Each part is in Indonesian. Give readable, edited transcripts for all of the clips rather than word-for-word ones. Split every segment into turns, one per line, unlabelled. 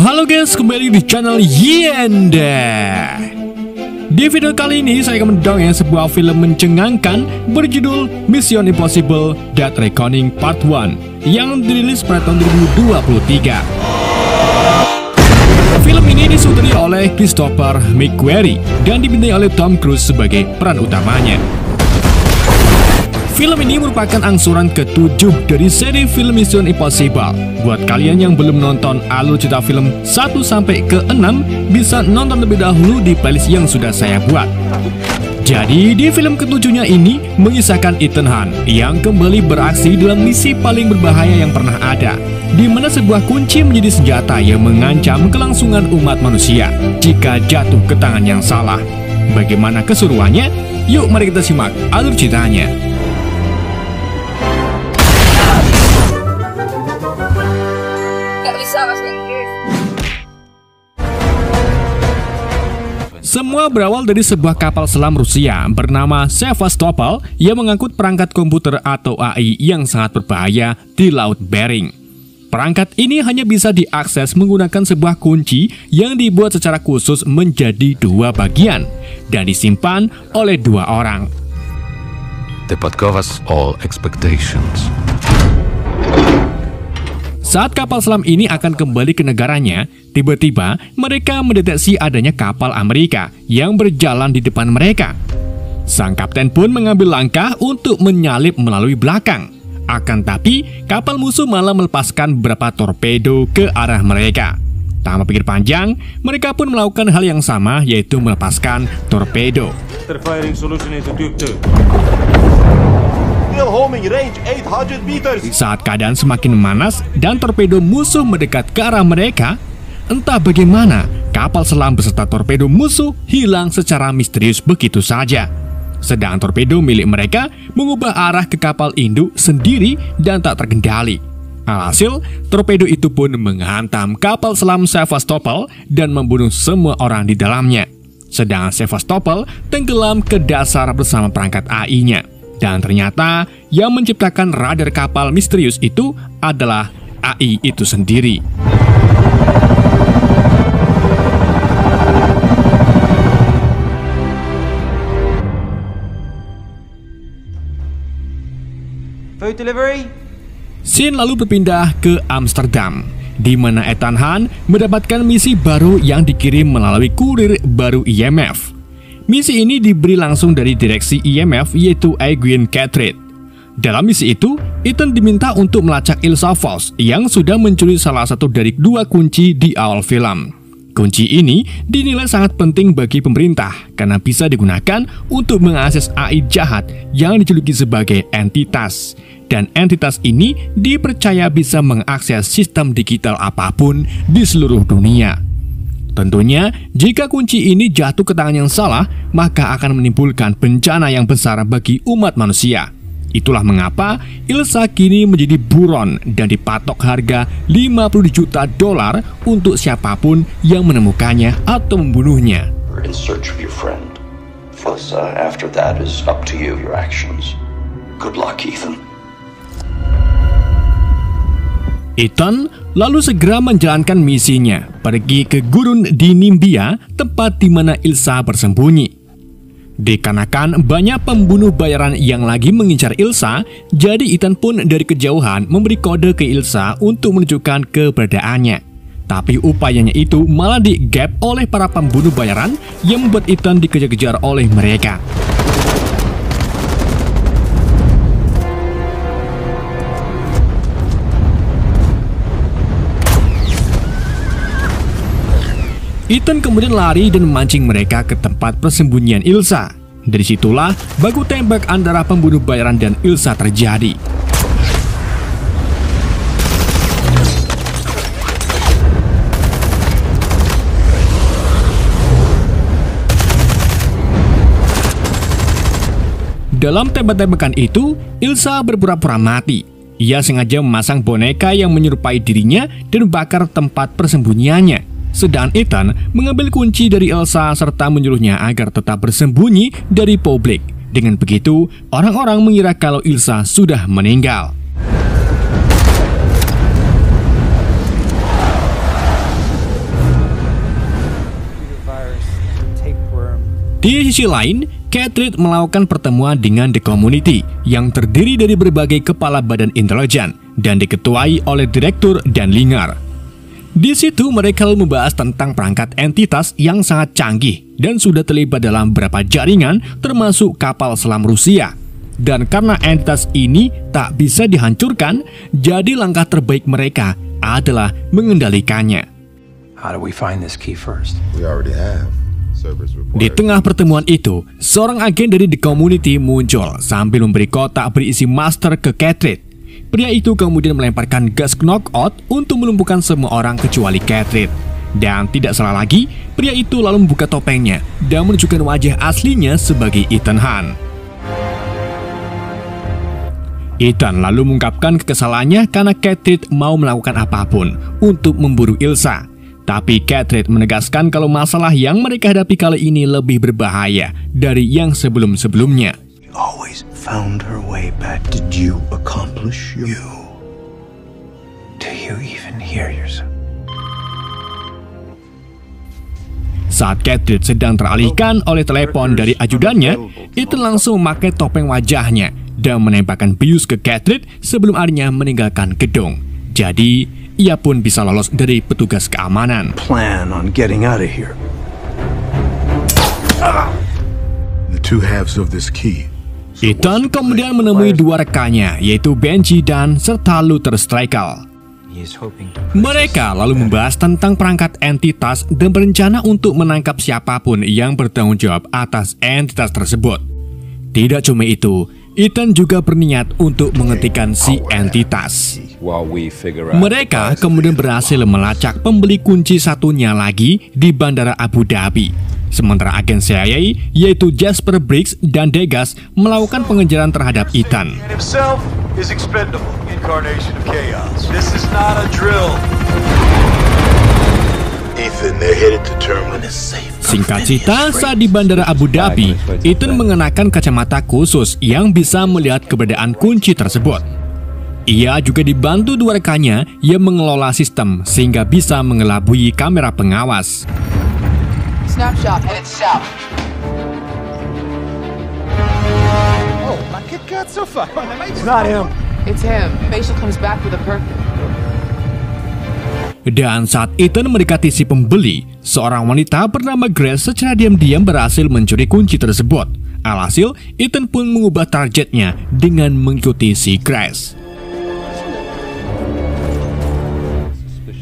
Halo guys, kembali di channel Yenda. Di video kali ini saya akan mendongeng sebuah film mencengangkan berjudul Mission Impossible Dead Reckoning Part 1 yang dirilis pada tahun 2023. Film ini disutradari oleh Christopher McQuarrie dan dibintangi oleh Tom Cruise sebagai peran utamanya. Film ini merupakan angsuran ke-7 dari seri film Mission Impossible. Buat kalian yang belum nonton alur cerita film 1 sampai ke-6, bisa nonton lebih dahulu di playlist yang sudah saya buat. Jadi di film ke-7-nya ini mengisahkan Ethan Hunt yang kembali beraksi dalam misi paling berbahaya yang pernah ada, di mana sebuah kunci menjadi senjata yang mengancam kelangsungan umat manusia jika jatuh ke tangan yang salah. Bagaimana keseruannya? Yuk mari kita simak alur ceritanya. Semua berawal dari sebuah kapal selam Rusia bernama Sevastopol yang mengangkut perangkat komputer atau AI yang sangat berbahaya di Laut Bering. Perangkat ini hanya bisa diakses menggunakan sebuah kunci yang dibuat secara khusus menjadi 2 bagian dan disimpan oleh 2 orang.
Tepat kawas all expectations.
Saat kapal selam ini akan kembali ke negaranya, tiba-tiba mereka mendeteksi adanya kapal Amerika yang berjalan di depan mereka. Sang kapten pun mengambil langkah untuk menyalip melalui belakang. Akan tapi, kapal musuh malah melepaskan beberapa torpedo ke arah mereka. Tanpa pikir panjang, mereka pun melakukan hal yang sama, yaitu melepaskan torpedo. Saat keadaan semakin memanas dan torpedo musuh mendekat ke arah mereka, entah bagaimana kapal selam beserta torpedo musuh hilang secara misterius begitu saja. Sedang torpedo milik mereka mengubah arah ke kapal induk sendiri dan tak terkendali. Alhasil, torpedo itu pun menghantam kapal selam Sevastopol dan membunuh semua orang di dalamnya. Sedangkan Sevastopol tenggelam ke dasar bersama perangkat AI-nya. Dan ternyata yang menciptakan radar kapal misterius itu adalah AI itu sendiri.
Food delivery.
Scene lalu berpindah ke Amsterdam, di mana Ethan Hunt mendapatkan misi baru yang dikirim melalui kurir baru IMF. Misi ini diberi langsung dari direksi IMF, yaitu Aiguin Catred. Dalam misi itu, Ethan diminta untuk melacak Ilsa Voss yang sudah mencuri salah satu dari 2 kunci di awal film. Kunci ini dinilai sangat penting bagi pemerintah karena bisa digunakan untuk mengakses AI jahat yang dijuluki sebagai entitas. Dan entitas ini dipercaya bisa mengakses sistem digital apapun di seluruh dunia. Tentunya, jika kunci ini jatuh ke tangan yang salah, maka akan menimbulkan bencana yang besar bagi umat manusia. Itulah mengapa Ilsa kini menjadi buron dan dipatok harga $50 juta untuk siapapun yang menemukannya atau membunuhnya.
In search of your friend. After that is up to you, your actions. Good luck, Ethan.
Ethan lalu segera menjalankan misinya, pergi ke gurun di Nimbia, tempat di mana Ilsa bersembunyi. Dikarenakan banyak pembunuh bayaran yang lagi mengincar Ilsa, jadi Ethan pun dari kejauhan memberi kode ke Ilsa untuk menunjukkan keberadaannya. Tapi upayanya itu malah digap oleh para pembunuh bayaran yang membuat Ethan dikejar-kejar oleh mereka. Ethan kemudian lari dan memancing mereka ke tempat persembunyian Ilsa. Dari situlah baku tembak antara pembunuh bayaran dan Ilsa terjadi. Dalam tembak-tembakan itu, Ilsa berpura-pura mati. Ia sengaja memasang boneka yang menyerupai dirinya dan bakar tempat persembunyiannya. Sedang Ethan mengambil kunci dari Ilsa serta menyuruhnya agar tetap bersembunyi dari publik. Dengan begitu, orang-orang mengira kalau Ilsa sudah meninggal. Di sisi lain, Catherine melakukan pertemuan dengan The Community yang terdiri dari berbagai kepala badan intelijen dan diketuai oleh Direktur dan Lingar. Di situ mereka lalu membahas tentang perangkat entitas yang sangat canggih dan sudah terlibat dalam beberapa jaringan termasuk kapal selam Rusia. Dan karena entitas ini tak bisa dihancurkan, jadi langkah terbaik mereka adalah mengendalikannya.
How do we find this key first?
We already have.
Di tengah pertemuan itu, seorang agen dari The Community muncul sambil memberi kotak berisi master ke Catherine. Pria itu kemudian melemparkan gas knockout untuk melumpuhkan semua orang kecuali Catherine. Dan tidak salah lagi, pria itu lalu membuka topengnya dan menunjukkan wajah aslinya sebagai Ethan Hunt. Ethan lalu mengungkapkan kekesalannya karena Catherine mau melakukan apapun untuk memburu Ilsa. Tapi Catherine menegaskan kalau masalah yang mereka hadapi kali ini lebih berbahaya dari yang sebelum-sebelumnya.
Always found her way back. Did you accomplish you? Do you even hear yourself?
Saat Catherine sedang teralihkan oleh telepon dari ajudannya, Ethan langsung memakai topeng wajahnya dan menembakkan bius ke Catherine sebelum akhirnya meninggalkan gedung. Jadi, ia pun bisa lolos dari petugas keamanan.
Plan on getting out of here.
The two halves of this key.
Ethan kemudian menemui dua rekannya, yaitu Benji dan serta Luther Strykel. Mereka lalu membahas tentang perangkat entitas dan berencana untuk menangkap siapapun yang bertanggung jawab atas entitas tersebut. Tidak cuma itu, Ethan juga berniat untuk menghentikan si entitas. Mereka kemudian berhasil melacak pembeli kunci satunya lagi di Bandara Abu Dhabi. Sementara agen CIA yaitu Jasper Briggs dan Degas melakukan pengejaran terhadap Ethan. Singkat cerita, saat di Bandara Abu Dhabi, Ethan mengenakan kacamata khusus yang bisa melihat keberadaan kunci tersebut. Ia juga dibantu dua rekannya yang mengelola sistem sehingga bisa mengelabui kamera pengawas.
Snapshot headed south.
Oh, my Kit Kat so far.
It's not him.
It's him. Facial comes back with a perfect.
Dan saat Ethan mendekati si pembeli, seorang wanita bernama Grace secara diam-diam berhasil mencuri kunci tersebut. Alhasil, Ethan pun mengubah targetnya dengan mengikuti si Grace.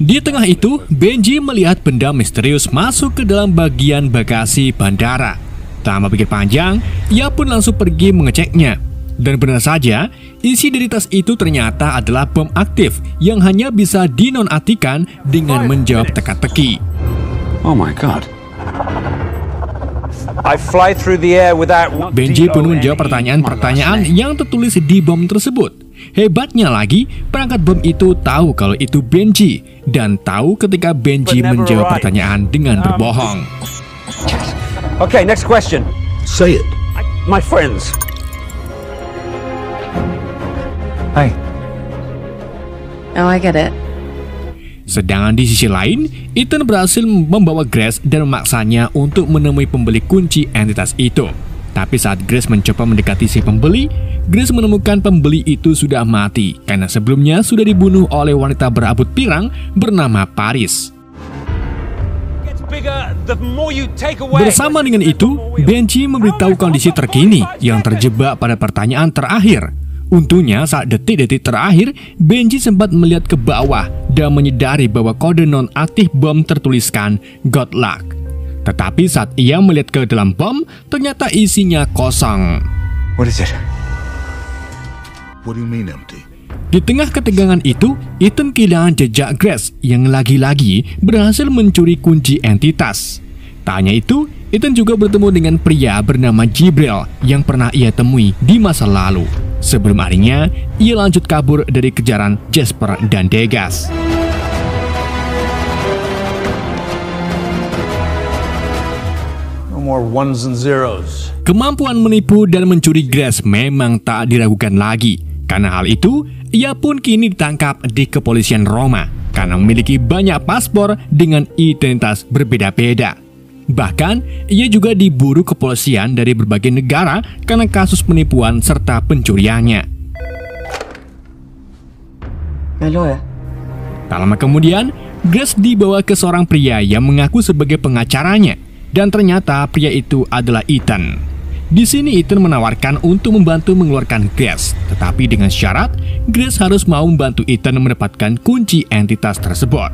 Di tengah itu, Benji melihat benda misterius masuk ke dalam bagian bagasi bandara. Tanpa pikir panjang, ia pun langsung pergi mengeceknya. Dan benar saja, isi dari tas itu ternyata adalah bom aktif yang hanya bisa dinonaktifkan dengan menjawab teka-teki.
Oh my god.
I fly through the air without.
Benji pun menjawab pertanyaan-pertanyaan yang tertulis di bom tersebut. Hebatnya lagi, perangkat bom itu tahu kalau itu Benji dan tahu ketika Benji menjawab pertanyaan dengan berbohong.
Okay, next question.
Say it.
My friends. Hi.
Oh, I get it.
Sedangkan di sisi lain, Ethan berhasil membawa Grace dan memaksanya untuk menemui pembeli kunci entitas itu. Tapi saat Grace mencoba mendekati si pembeli, Grace menemukan pembeli itu sudah mati karena sebelumnya sudah dibunuh oleh wanita berambut pirang bernama Paris. Bersama dengan itu, Benji memberitahu kondisi terkini yang terjebak pada pertanyaan terakhir. Untungnya saat detik-detik terakhir, Benji sempat melihat ke bawah dan menyadari bahwa kode non-aktif bom tertuliskan "Good luck". Tetapi saat ia melihat ke dalam bom, ternyata isinya kosong.
What is it?
What do you mean empty?
Di tengah ketegangan itu, Ethan kehilangan jejak Grace yang lagi-lagi berhasil mencuri kunci entitas. Tak hanya itu, Ethan juga bertemu dengan pria bernama Jibril yang pernah ia temui di masa lalu. Sebelum harinya, ia lanjut kabur dari kejaran Jasper dan Degas.
No more ones and zeros.
Kemampuan menipu dan mencuri Grace memang tak diragukan lagi. Karena hal itu, ia pun kini ditangkap di kepolisian Roma karena memiliki banyak paspor dengan identitas berbeda-beda. Bahkan, ia juga diburu kepolisian dari berbagai negara karena kasus penipuan serta pencuriannya.
My lawyer.
Tak lama kemudian, Grace dibawa ke seorang pria yang mengaku sebagai pengacaranya, dan ternyata pria itu adalah Ethan. Di sini Ethan menawarkan untuk membantu mengeluarkan Grace, tetapi dengan syarat Grace harus mau membantu Ethan mendapatkan kunci entitas tersebut.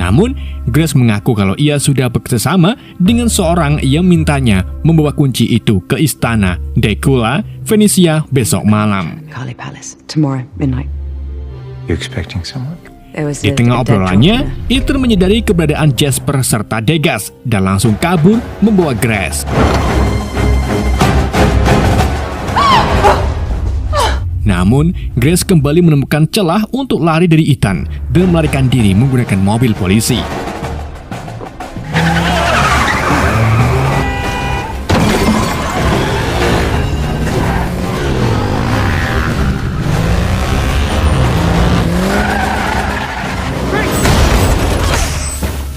Namun, Grace mengaku kalau ia sudah bekerjasama dengan seorang yang mintanya membawa kunci itu ke istana Dracula, Venesia besok malam.
Carly Palace. Tomorrow, midnight.
You expecting someone?
Di tengah obrolannya, Ethan menyadari keberadaan Jasper serta Degas dan langsung kabur membawa Grace. Namun, Grace kembali menemukan celah untuk lari dari Ethan dan melarikan diri menggunakan mobil polisi.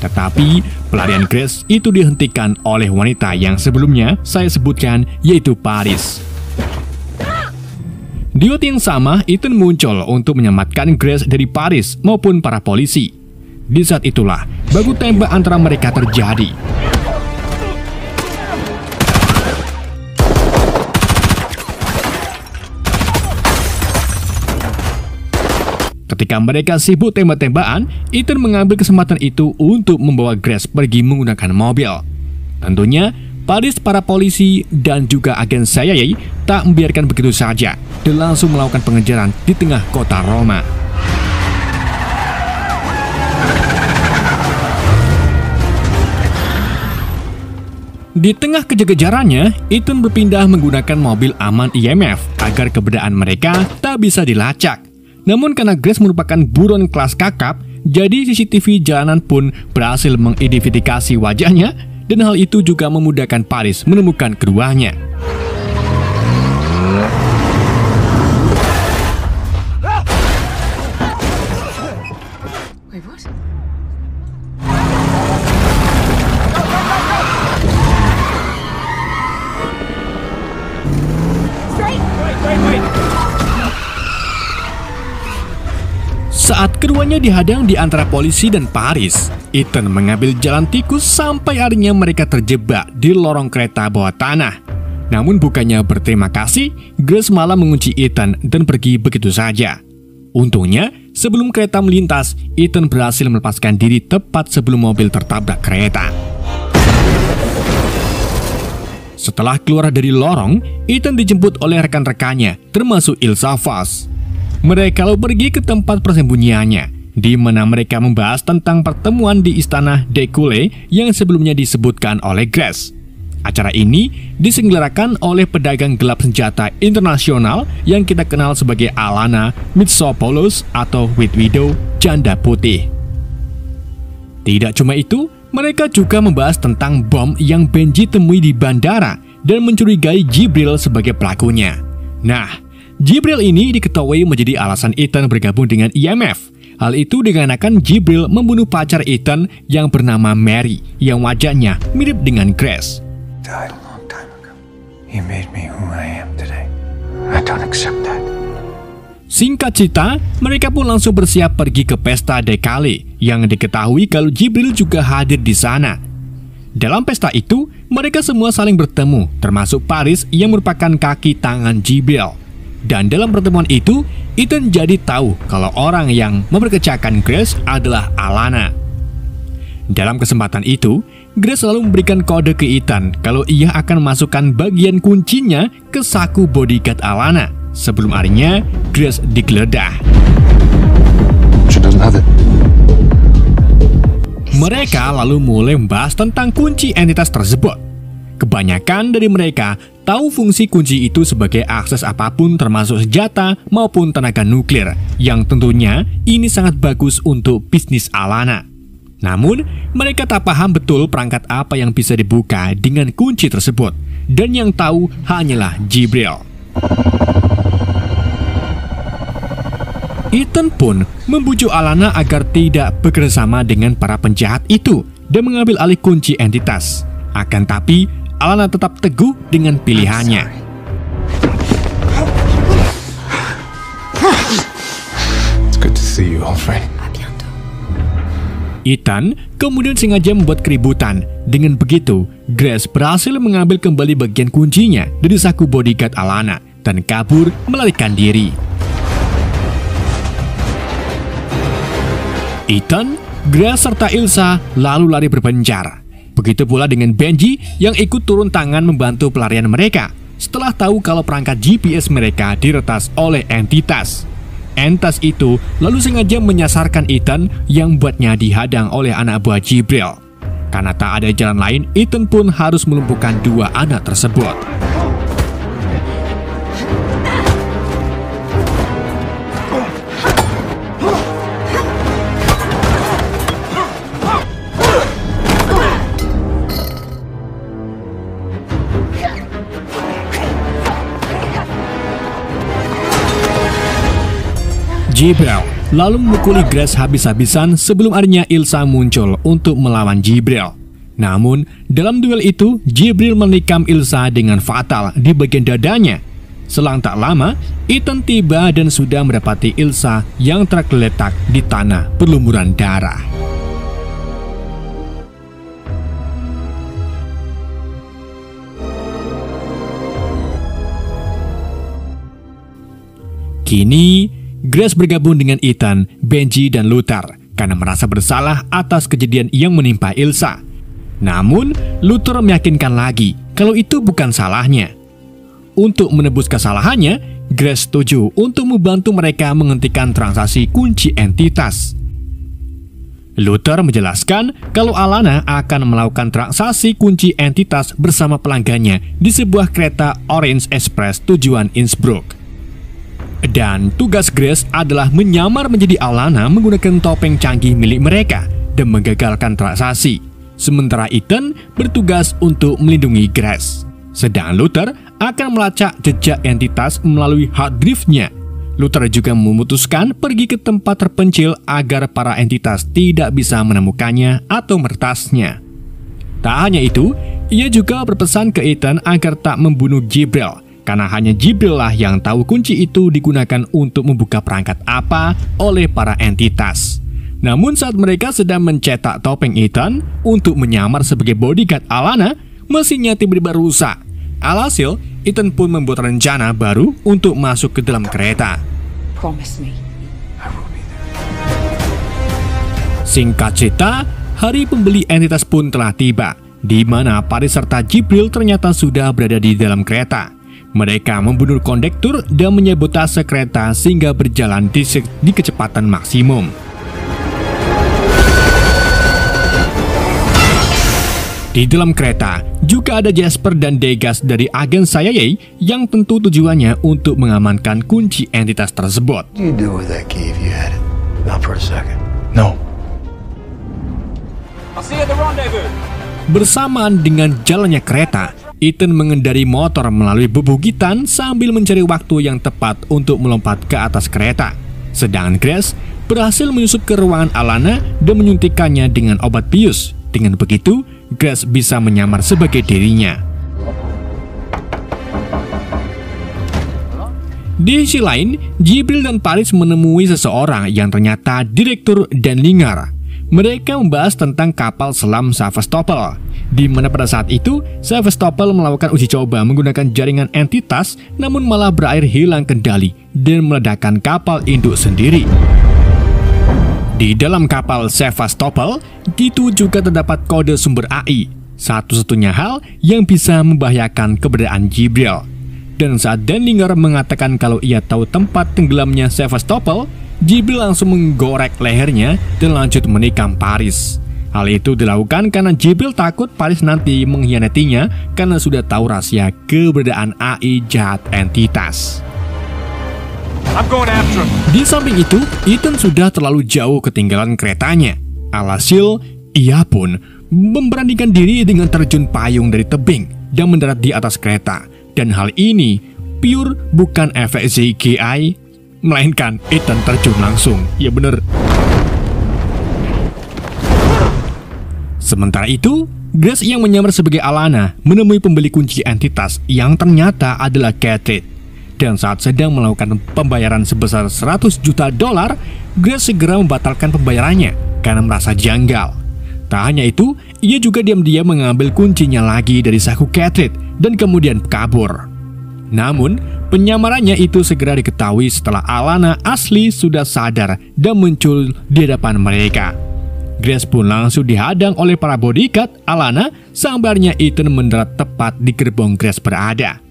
Tetapi, pelarian Grace itu dihentikan oleh wanita yang sebelumnya saya sebutkan, yaitu Paris. Di waktu yang sama, Ethan muncul untuk menyelamatkan Grace dari Paris maupun para polisi. Di saat itulah, baku tembak antara mereka terjadi. Ketika mereka sibuk tembak-tembakan, Ethan mengambil kesempatan itu untuk membawa Grace pergi menggunakan mobil. Tentunya, Paris, para polisi, dan juga agen CIA tak membiarkan begitu saja dan langsung melakukan pengejaran di tengah kota Roma. Di tengah kejar-kejarannya, Ethan berpindah menggunakan mobil aman IMF agar keberadaan mereka tak bisa dilacak. Namun karena Grace merupakan buron kelas kakap, jadi CCTV jalanan pun berhasil mengidentifikasi wajahnya, dan hal itu juga memudahkan Paris menemukan keduanya.
Wait, what?
Saat keduanya dihadang di antara polisi dan Paris, Ethan mengambil jalan tikus sampai akhirnya mereka terjebak di lorong kereta bawah tanah. Namun bukannya berterima kasih, Grace malah mengunci Ethan dan pergi begitu saja. Untungnya, sebelum kereta melintas, Ethan berhasil melepaskan diri tepat sebelum mobil tertabrak kereta. Setelah keluar dari lorong, Ethan dijemput oleh rekan-rekannya, termasuk Ilsa Fass. Mereka lalu pergi ke tempat persembunyiannya, di mana mereka membahas tentang pertemuan di istana Dracula yang sebelumnya disebutkan oleh Grace. Acara ini diselenggarakan oleh pedagang gelap senjata internasional yang kita kenal sebagai Alana Mitsopoulos atau White Widow, janda putih. Tidak cuma itu, mereka juga membahas tentang bom yang Benji temui di bandara dan mencurigai Jibril sebagai pelakunya. Nah, Jibril ini diketahui menjadi alasan Ethan bergabung dengan IMF. Hal itu dikarenakan Jibril membunuh pacar Ethan yang bernama Mary, yang wajahnya mirip dengan Grace.
Died a long time ago. He made me who I am today. I don't accept that.
Singkat cerita, mereka pun langsung bersiap pergi ke pesta Dracula yang diketahui kalau Jibril juga hadir di sana. Dalam pesta itu, mereka semua saling bertemu, termasuk Paris yang merupakan kaki tangan Jibril. Dan dalam pertemuan itu, Ethan jadi tahu kalau orang yang memperkecakan Grace adalah Alana. Dalam kesempatan itu, Grace selalu memberikan kode ke Ethan kalau ia akan memasukkan bagian kuncinya ke saku bodyguard Alana. Sebelum harinya, Grace digeledah.
She doesn't have it.
Mereka lalu mulai membahas tentang kunci entitas tersebut. Kebanyakan dari mereka tahu fungsi kunci itu sebagai akses apapun termasuk senjata maupun tenaga nuklir, yang tentunya ini sangat bagus untuk bisnis Alana. Namun, mereka tak paham betul perangkat apa yang bisa dibuka dengan kunci tersebut, dan yang tahu hanyalah Jibril. Ethan pun membujuk Alana agar tidak bekerjasama dengan para penjahat itu dan mengambil alih kunci entitas. Akan tapi, Alana tetap teguh dengan pilihannya.
It's good to see you, old friend.
Ethan kemudian sengaja membuat keributan. Dengan begitu, Grace berhasil mengambil kembali bagian kuncinya dari saku bodyguard Alana dan kabur melarikan diri. Ethan, Grace serta Ilsa lalu lari berpencar. Begitu pula dengan Benji yang ikut turun tangan membantu pelarian mereka setelah tahu kalau perangkat GPS mereka diretas oleh entitas. Entitas itu lalu sengaja menyasarkan Ethan yang buatnya dihadang oleh anak buah Jibril. Karena tak ada jalan lain, Ethan pun harus melumpuhkan dua anak tersebut. Jibril lalu memukuli Grace habis-habisan sebelum akhirnya Ilsa muncul untuk melawan Jibril. Namun, dalam duel itu, Jibril menikam Ilsa dengan fatal di bagian dadanya. Selang tak lama, Ethan tiba dan sudah mendapati Ilsa yang tergeletak di tanah berlumuran darah. Kini, Grace bergabung dengan Ethan, Benji, dan Luther karena merasa bersalah atas kejadian yang menimpa Ilsa. Namun, Luther meyakinkan lagi kalau itu bukan salahnya. Untuk menebus kesalahannya, Grace setuju untuk membantu mereka menghentikan transaksi kunci entitas. Luther menjelaskan kalau Alana akan melakukan transaksi kunci entitas bersama pelanggannya di sebuah kereta Orange Express tujuan Innsbruck. Dan tugas Grace adalah menyamar menjadi Alana menggunakan topeng canggih milik mereka dan menggagalkan transaksi. Sementara Ethan bertugas untuk melindungi Grace. Sedang Luther akan melacak jejak entitas melalui hard drive-nya. Luther juga memutuskan pergi ke tempat terpencil agar para entitas tidak bisa menemukannya atau meretasnya. Tak hanya itu, ia juga berpesan ke Ethan agar tak membunuh Jibril, karena hanya Jibril lah yang tahu kunci itu digunakan untuk membuka perangkat apa oleh para entitas. Namun saat mereka sedang mencetak topeng Ethan untuk menyamar sebagai bodyguard Alana, mesinnya tiba-tiba rusak. Alhasil, Ethan pun membuat rencana baru untuk masuk ke dalam kereta.
Promise me.
Singkat cerita, hari pembeli entitas pun telah tiba, di mana Paris serta Jibril ternyata sudah berada di dalam kereta. Mereka membunuh kondektur dan menyabotase kereta sehingga berjalan di kecepatan maksimum. Di dalam kereta juga ada Jasper dan Degas dari agen CIA yang tentu tujuannya untuk mengamankan kunci entitas tersebut.
What do you do with that key if you had it? Not for a second. No.
I'll see you at the rendezvous.
Bersamaan dengan jalannya kereta, Ethan mengendari motor melalui bebukitan sambil mencari waktu yang tepat untuk melompat ke atas kereta. Sedangkan Grace berhasil menyusup ke ruangan Alana dan menyuntikkannya dengan obat bius. Dengan begitu, Grace bisa menyamar sebagai dirinya. Di sisi lain, Jibril dan Paris menemui seseorang yang ternyata Direktur Denlinger. Mereka membahas tentang kapal selam Sevastopol, di mana pada saat itu Sevastopol melakukan uji coba menggunakan jaringan entitas, namun malah berakhir hilang kendali dan meledakkan kapal induk sendiri. Di dalam kapal Sevastopol itu juga terdapat kode sumber AI, satu-satunya hal yang bisa membahayakan keberadaan Jibril. Dan saat Denlinger mengatakan kalau ia tahu tempat tenggelamnya Sevastopol, Jibril langsung menggorek lehernya dan lanjut menikam Paris. Hal itu dilakukan karena Jibril takut Paris nanti mengkhianatinya karena sudah tahu rahasia keberadaan AI jahat entitas.
I'm going after him.
Di samping itu, Ethan sudah terlalu jauh ketinggalan keretanya. Alhasil, ia pun memberanikan diri dengan terjun payung dari tebing dan mendarat di atas kereta. Dan hal ini pure bukan efek CGI, melainkan Ethan terjun langsung. Ya bener. Sementara itu, Grace yang menyamar sebagai Alana menemui pembeli kunci entitas yang ternyata adalah Catherine. Dan saat sedang melakukan pembayaran sebesar $100 juta, Grace segera membatalkan pembayarannya karena merasa janggal. Tak hanya itu, ia juga diam-diam mengambil kuncinya lagi dari saku Catherine dan kemudian kabur. Namun, penyamarannya itu segera diketahui setelah Alana asli sudah sadar dan muncul di hadapan mereka. Grace pun langsung dihadang oleh para bodyguard Alana sambarnya Ethan mendarat tepat di gerbong Grace berada.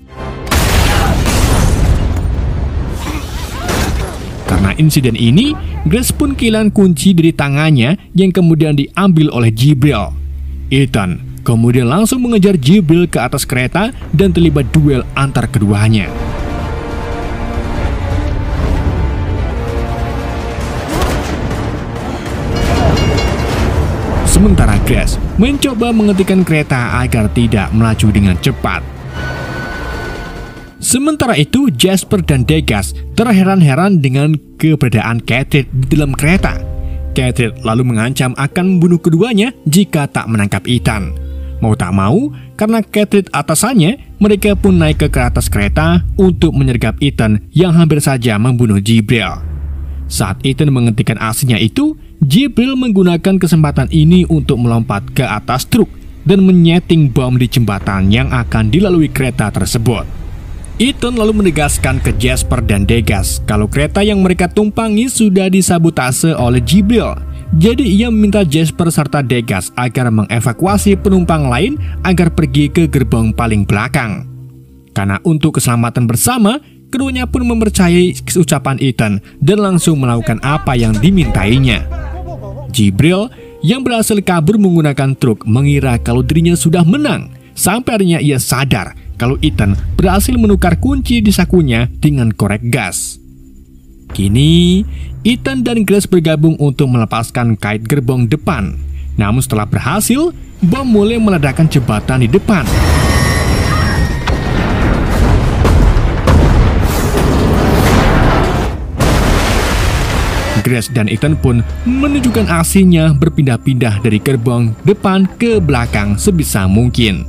Karena insiden ini, Grace pun kehilangan kunci dari tangannya yang kemudian diambil oleh Jibril. Ethan kemudian langsung mengejar Jibril ke atas kereta dan terlibat duel antar keduanya. Sementara Grace mencoba menghentikan kereta agar tidak melaju dengan cepat. Sementara itu, Jasper dan Degas terheran-heran dengan keberadaan Catherine di dalam kereta. Catherine lalu mengancam akan membunuh keduanya jika tak menangkap Ethan. Mau tak mau, karena Catherine atasannya, mereka pun naik ke atas kereta untuk menyergap Ethan yang hampir saja membunuh Jibril. Saat Ethan menghentikan aksinya itu, Jibril menggunakan kesempatan ini untuk melompat ke atas truk dan menyeting bom di jembatan yang akan dilalui kereta tersebut. Ethan lalu menegaskan ke Jasper dan Degas kalau kereta yang mereka tumpangi sudah disabotase oleh Jibril. Jadi ia meminta Jasper serta Degas agar mengevakuasi penumpang lain agar pergi ke gerbong paling belakang. Karena untuk keselamatan bersama, keduanya pun mempercayai ucapan Ethan dan langsung melakukan apa yang dimintainya. Jibril yang berhasil kabur menggunakan truk mengira kalau dirinya sudah menang, sampai akhirnya ia sadar kalau Ethan berhasil menukar kunci di sakunya dengan korek gas. Kini, Ethan dan Grace bergabung untuk melepaskan kait gerbong depan. Namun setelah berhasil, bom mulai meledakkan jembatan di depan. Grace dan Ethan pun menunjukkan aksinya berpindah-pindah dari gerbong depan ke belakang sebisa mungkin.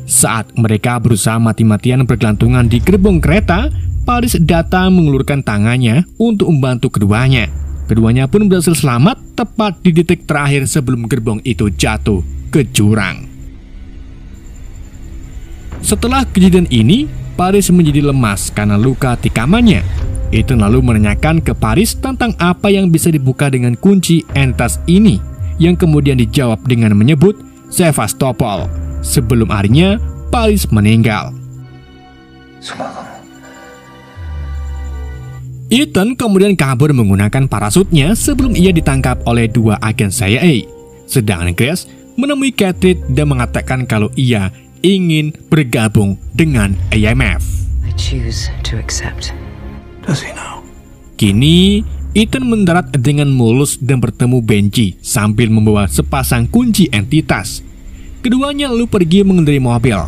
Saat mereka berusaha mati-matian bergelantungan di gerbong kereta, Paris datang mengulurkan tangannya untuk membantu keduanya. Keduanya pun berhasil selamat tepat di detik terakhir sebelum gerbong itu jatuh ke jurang. Setelah kejadian ini, Paris menjadi lemas karena luka tikamannya. Ethan lalu menanyakan ke Paris tentang apa yang bisa dibuka dengan kunci entitas ini, yang kemudian dijawab dengan menyebut Sevastopol. Sebelum akhirnya Paris meninggal. Ethan kemudian kabur menggunakan parasutnya sebelum ia ditangkap oleh dua agen CIA. Sedangkan Grace menemui Catherine dan mengatakan kalau ia ingin bergabung dengan IMF.
I choose to accept.
Does he know?
Kini Ethan mendarat dengan mulus dan bertemu Benji sambil membawa sepasang kunci entitas. Keduanya lalu pergi mengendarai mobil.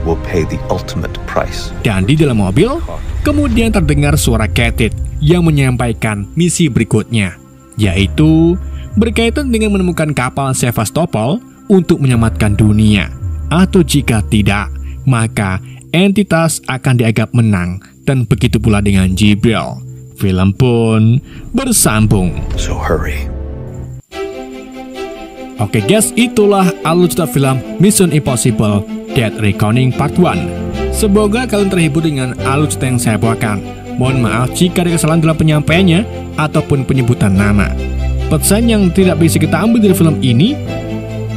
Will pay the ultimate price.
Dan di dalam mobil, kemudian terdengar suara Catherine yang menyampaikan misi berikutnya, yaitu berkaitan dengan menemukan kapal Sevastopol untuk menyelamatkan dunia. Atau jika tidak, maka entitas akan dianggap menang. Dan begitu pula dengan Jibril. Film pun bersambung.
So hurry.
Oke guys, itulah alur cerita film Mission Impossible Dead Reckoning Part 1. Semoga kalian terhibur dengan alur cerita yang saya bawakan. Mohon maaf jika ada kesalahan dalam penyampaiannya ataupun penyebutan nama. Pesan yang tidak bisa kita ambil dari film ini,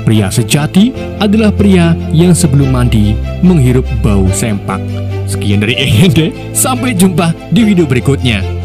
pria sejati adalah pria yang sebelum mandi menghirup bau sempak. Sekian dari END, sampai jumpa di video berikutnya.